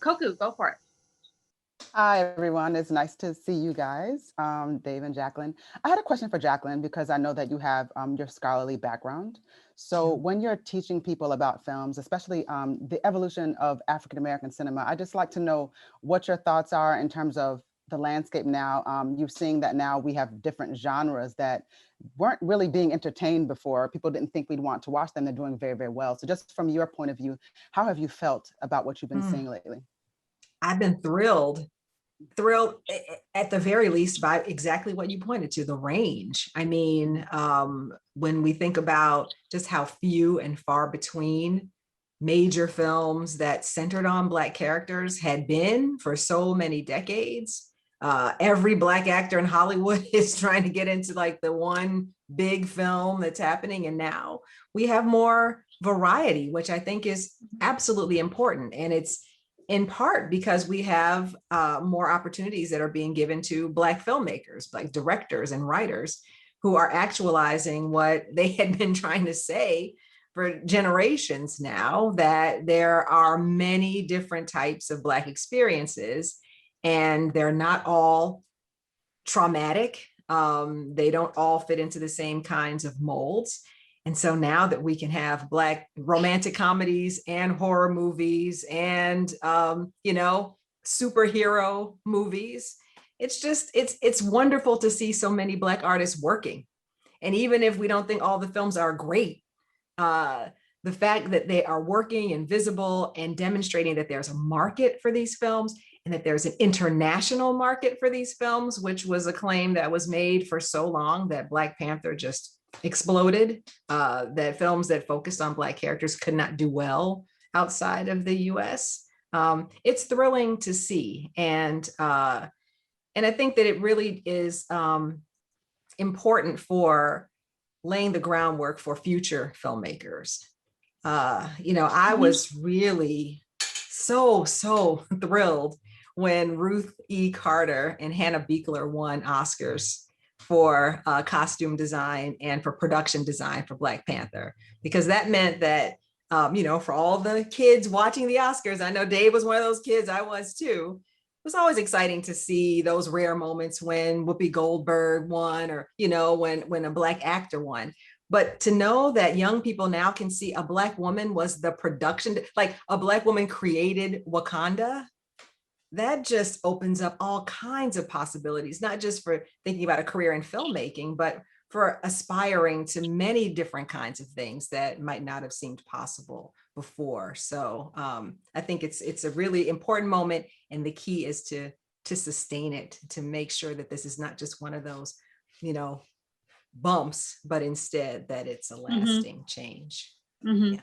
Koku, go for it. Hi, everyone. It's nice to see you guys, Dave and Jacqueline. I had a question for Jacqueline because I know that you have your scholarly background. So when you're teaching people about films, especially the evolution of African-American cinema, I'd just like to know what your thoughts are in terms of the landscape now. You've seen that now we have different genres that weren't really being entertained before. People didn't think we'd want to watch them. They're doing very, very well. So just from your point of view, how have you felt about what you've been seeing lately? I've been thrilled at the very least by exactly what you pointed to, the range. I mean, when we think about just how few and far between major films that centered on Black characters had been for so many decades, every Black actor in Hollywood is trying to get into like the one big film that's happening. And now we have more variety, which I think is absolutely important. And it's in part because we have more opportunities that are being given to Black filmmakers, like directors and writers who are actualizing what they had been trying to say for generations now, that there are many different types of Black experiences and they're not all traumatic. They don't all fit into the same kinds of molds. And so now that we can have Black romantic comedies and horror movies and, superhero movies, it's wonderful to see so many Black artists working. And even if we don't think all the films are great, the fact that they are working and visible and demonstrating that there's a market for these films and that there's an international market for these films, which was a claim that was made for so long that Black Panther just exploded, that films that focused on Black characters could not do well outside of the US. It's thrilling to see. And I think that it really is important for laying the groundwork for future filmmakers. I was really so thrilled when Ruth E. Carter and Hannah Beachler won Oscars for costume design and for production design for Black Panther, because that meant that, for all the kids watching the Oscars, I know Dave was one of those kids, I was too. It was always exciting to see those rare moments when Whoopi Goldberg won, or, when a Black actor won. But to know that young people now can see a Black woman was the production, like a Black woman created Wakanda, that just opens up all kinds of possibilities, not just for thinking about a career in filmmaking, but for aspiring to many different kinds of things that might not have seemed possible before. So I think it's a really important moment, and the key is to sustain it, to make sure that this is not just one of those, bumps, but instead that it's a lasting change. Yeah.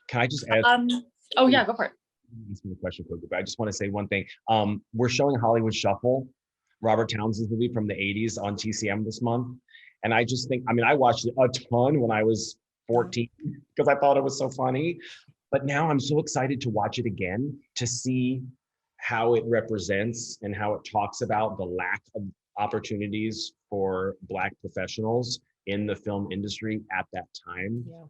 Can I just add? Oh yeah, go for it. Answer the question, but I just want to say one thing. We're showing Hollywood Shuffle, Robert Townsend's movie from the 80s on TCM this month. And I just think, I watched it a ton when I was 14 because I thought it was so funny. But now I'm so excited to watch it again, to see how it represents and how it talks about the lack of opportunities for Black professionals in the film industry at that time. Yeah.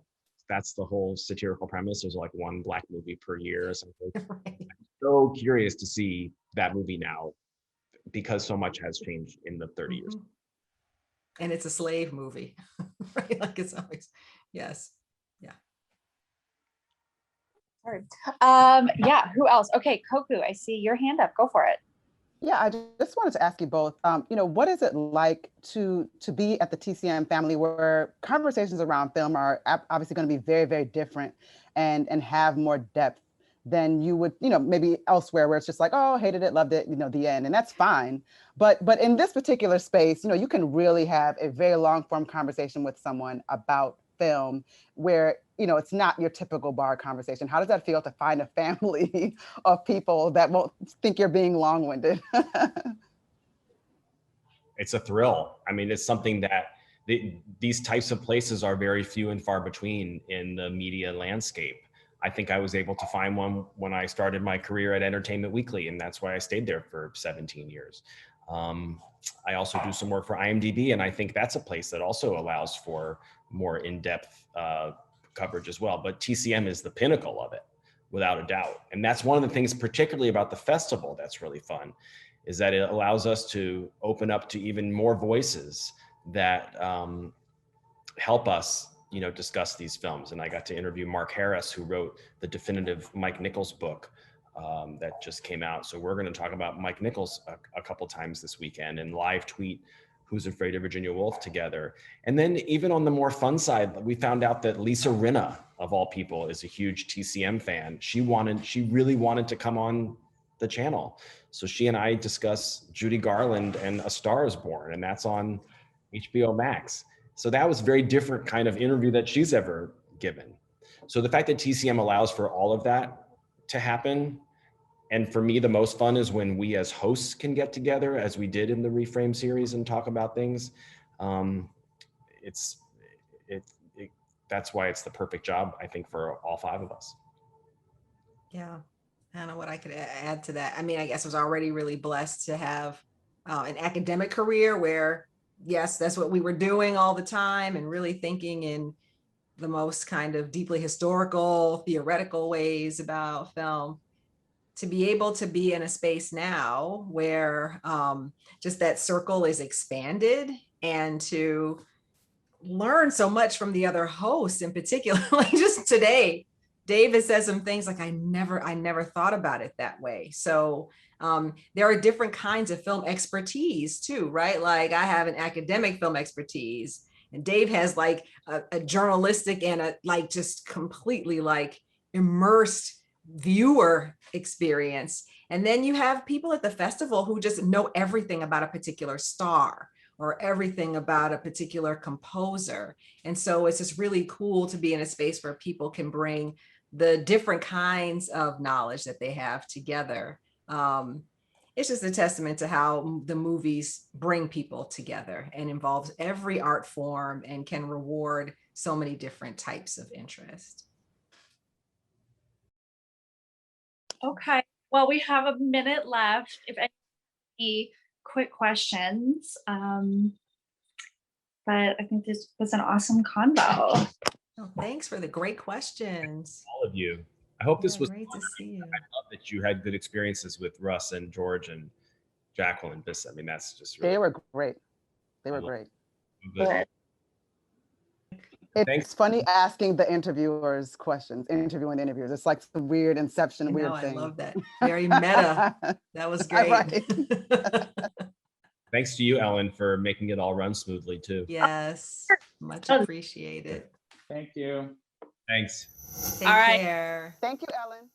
That's the whole satirical premise. There's like one Black movie per year or something. Right. I'm so curious to see that movie now, because so much has changed in the 30 years. And it's a slave movie, right? Like it's always, yes. Yeah. Sorry. Yeah, who else? Okay, Koku, I see your hand up. Go for it. Yeah, I just wanted to ask you both, what is it like to be at the TCM family, where conversations around film are obviously going to be very, very different and have more depth than you would, maybe elsewhere, where it's just like, oh, hated it, loved it, the end, and that's fine. But in this particular space, you can really have a very long form conversation with someone about film where, it's not your typical bar conversation. How does that feel to find a family of people that won't think you're being long-winded? It's a thrill. It's something that these types of places are very few and far between in the media landscape. I think I was able to find one when I started my career at Entertainment Weekly, and that's why I stayed there for 17 years. I also do some work for IMDb, and I think that's a place that also allows for more in-depth coverage as well. But TCM is the pinnacle of it. without a doubt. And that's one of the things, particularly about the festival, that's really fun, is that it allows us to open up to even more voices that help us, discuss these films. And I got to interview Mark Harris, who wrote the definitive Mike Nichols book that just came out. So we're going to talk about Mike Nichols a couple times this weekend and live tweet Who's Afraid of Virginia Woolf together. And then even on the more fun side, we found out that Lisa Rinna, of all people, is a huge TCM fan. She really wanted to come on the channel. So she and I discuss Judy Garland and A Star is Born, and that's on HBO Max. So that was a very different kind of interview that she's ever given. So the fact that TCM allows for all of that to happen, and for me, the most fun is when we as hosts can get together, as we did in the Reframe series, and talk about things. That's why it's the perfect job, I think, for all 5 of us. Yeah, I don't know what I could add to that. I mean, I guess I was already really blessed to have an academic career where, yes, that's what we were doing all the time, and really thinking in the most kind of deeply historical, theoretical ways about film. To be able to be in a space now where just that circle is expanded, and to learn so much from the other hosts in particular. Like just today, David said some things like I never thought about it that way. So there are different kinds of film expertise too, right? Like I have an academic film expertise, and Dave has like a journalistic and a like just completely like immersed viewer experience. And then you have people at the festival who just know everything about a particular star or everything about a particular composer. And so it's just really cool to be in a space where people can bring the different kinds of knowledge that they have together. It's just a testament to how the movies bring people together and involves every art form and can reward so many different types of interest. Okay, well, we have a minute left. If any quick questions, but I think this was an awesome convo. Oh, thanks for the great questions. All of you. I hope this was great to see you. I love that you had good experiences with Russ and George and Jacqueline. I mean, that's just really, They were great. They were great. good. It's Thanks. funny asking the interviewers questions, interviewing the interviewers. It's like some weird inception, weird thing. I love that. Very meta. That was great. Right. Thanks to you, Ellen, for making it all run smoothly too. Yes, much appreciated. Thank you. Thanks. Take All right. care. Thank you, Ellen.